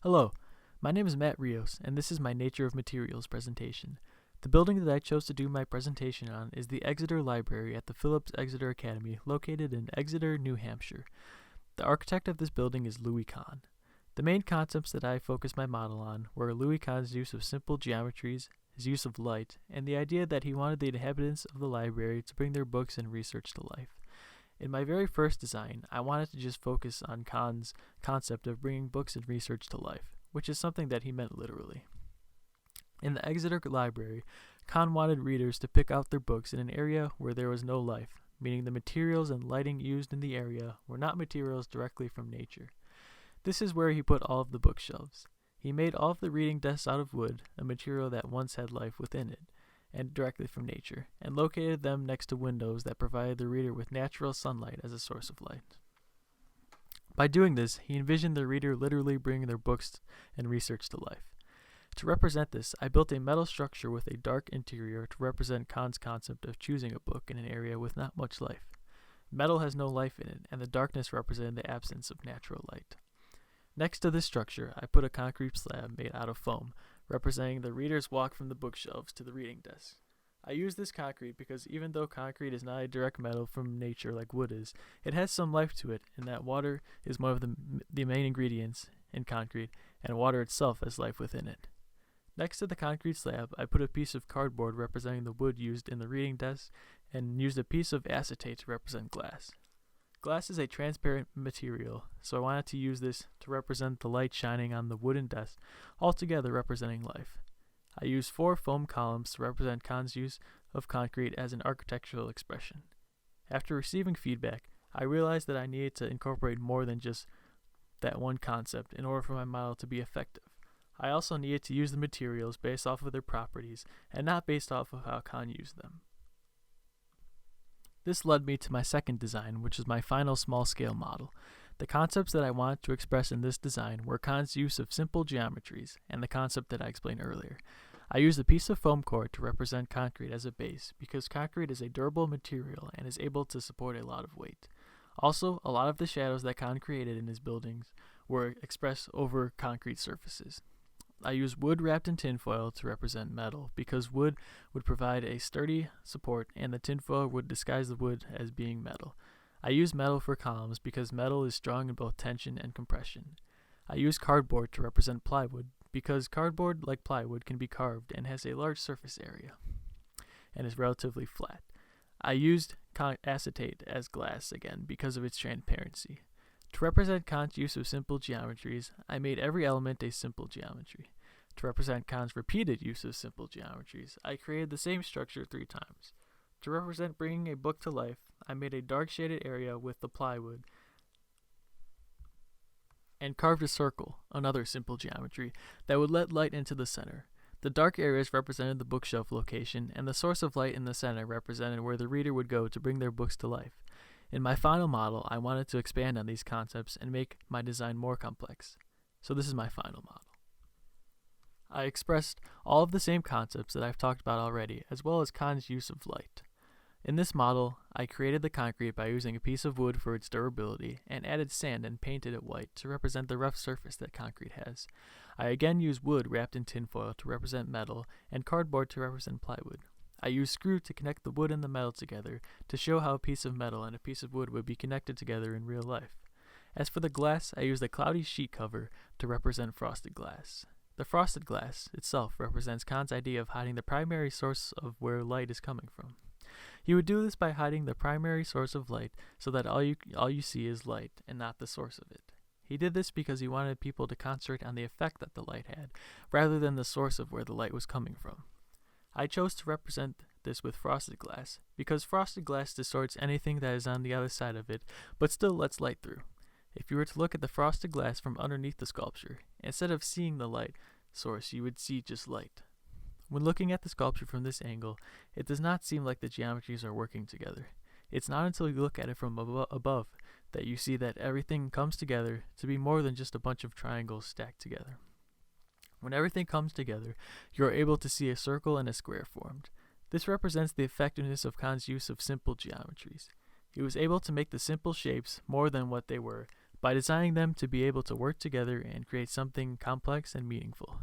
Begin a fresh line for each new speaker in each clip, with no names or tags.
Hello, my name is Matt Rios, and this is my Nature of Materials presentation. The building that I chose to do my presentation on is the Exeter Library at the Phillips Exeter Academy, located in Exeter, New Hampshire. The architect of this building is Louis Kahn. The main concepts that I focused my model on were Louis Kahn's use of simple geometries, his use of light, and the idea that he wanted the inhabitants of the library to bring their books and research to life. In my very first design, I wanted to just focus on Kahn's concept of bringing books and research to life, which is something that he meant literally. In the Exeter Library, Kahn wanted readers to pick out their books in an area where there was no life, meaning the materials and lighting used in the area were not materials directly from nature. This is where he put all of the bookshelves. He made all of the reading desks out of wood, a material that once had life within it, and directly from nature, and located them next to windows that provided the reader with natural sunlight as a source of light. By doing this, he envisioned the reader literally bringing their books and research to life. To represent this, I built a metal structure with a dark interior to represent Kahn's concept of choosing a book in an area with not much life. Metal has no life in it, and the darkness represented the absence of natural light. Next to this structure, I put a concrete slab made out of foam, representing the reader's walk from the bookshelves to the reading desk. I use this concrete because even though concrete is not a direct metal from nature like wood is, it has some life to it, and that water is one of the main ingredients in concrete, and water itself has life within it. Next to the concrete slab, I put a piece of cardboard representing the wood used in the reading desk, and used a piece of acetate to represent glass. Glass is a transparent material, so I wanted to use this to represent the light shining on the wooden desk, altogether representing life. I used 4 foam columns to represent Kahn's use of concrete as an architectural expression. After receiving feedback, I realized that I needed to incorporate more than just that one concept in order for my model to be effective. I also needed to use the materials based off of their properties and not based off of how Kahn used them. This led me to my second design, which is my final small-scale model. The concepts that I wanted to express in this design were Kahn's use of simple geometries and the concept that I explained earlier. I used a piece of foam core to represent concrete as a base because concrete is a durable material and is able to support a lot of weight. Also, a lot of the shadows that Kahn created in his buildings were expressed over concrete surfaces. I used wood wrapped in tinfoil to represent metal because wood would provide a sturdy support and the tinfoil would disguise the wood as being metal. I used metal for columns because metal is strong in both tension and compression. I used cardboard to represent plywood because cardboard, like plywood, can be carved and has a large surface area and is relatively flat. I used acetate as glass again because of its transparency. To represent Kahn's use of simple geometries, I made every element a simple geometry. To represent Kahn's repeated use of simple geometries, I created the same structure 3 times. To represent bringing a book to life, I made a dark shaded area with the plywood and carved a circle, another simple geometry, that would let light into the center. The dark areas represented the bookshelf location, and the source of light in the center represented where the reader would go to bring their books to life. In my final model, I wanted to expand on these concepts and make my design more complex. So this is my final model. I expressed all of the same concepts that I've talked about already, as well as Kahn's use of light. In this model, I created the concrete by using a piece of wood for its durability, and added sand and painted it white to represent the rough surface that concrete has. I again used wood wrapped in tinfoil to represent metal, and cardboard to represent plywood. I used screw to connect the wood and the metal together to show how a piece of metal and a piece of wood would be connected together in real life. As for the glass, I used a cloudy sheet cover to represent frosted glass. The frosted glass itself represents Kahn's idea of hiding the primary source of where light is coming from. He would do this by hiding the primary source of light so that all you see is light and not the source of it. He did this because he wanted people to concentrate on the effect that the light had, rather than the source of where the light was coming from. I chose to represent this with frosted glass because frosted glass distorts anything that is on the other side of it, but still lets light through. If you were to look at the frosted glass from underneath the sculpture, instead of seeing the light source, you would see just light. When looking at the sculpture from this angle, it does not seem like the geometries are working together. It's not until you look at it from above that you see that everything comes together to be more than just a bunch of triangles stacked together. When everything comes together, you are able to see a circle and a square formed. This represents the effectiveness of Kahn's use of simple geometries. He was able to make the simple shapes more than what they were by designing them to be able to work together and create something complex and meaningful.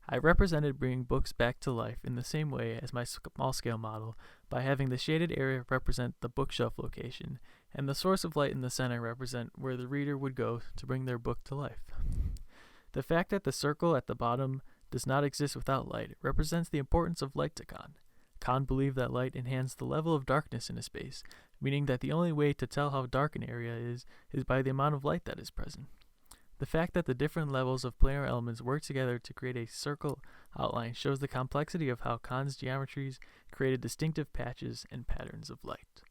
I represented bringing books back to life in the same way as my small-scale model by having the shaded area represent the bookshelf location, and the source of light in the center represent where the reader would go to bring their book to life. The fact that the circle at the bottom does not exist without light represents the importance of light to Khan. Khan believed that light enhanced the level of darkness in a space, meaning that the only way to tell how dark an area is by the amount of light that is present. The fact that the different levels of planar elements work together to create a circle outline shows the complexity of how Khan's geometries created distinctive patches and patterns of light.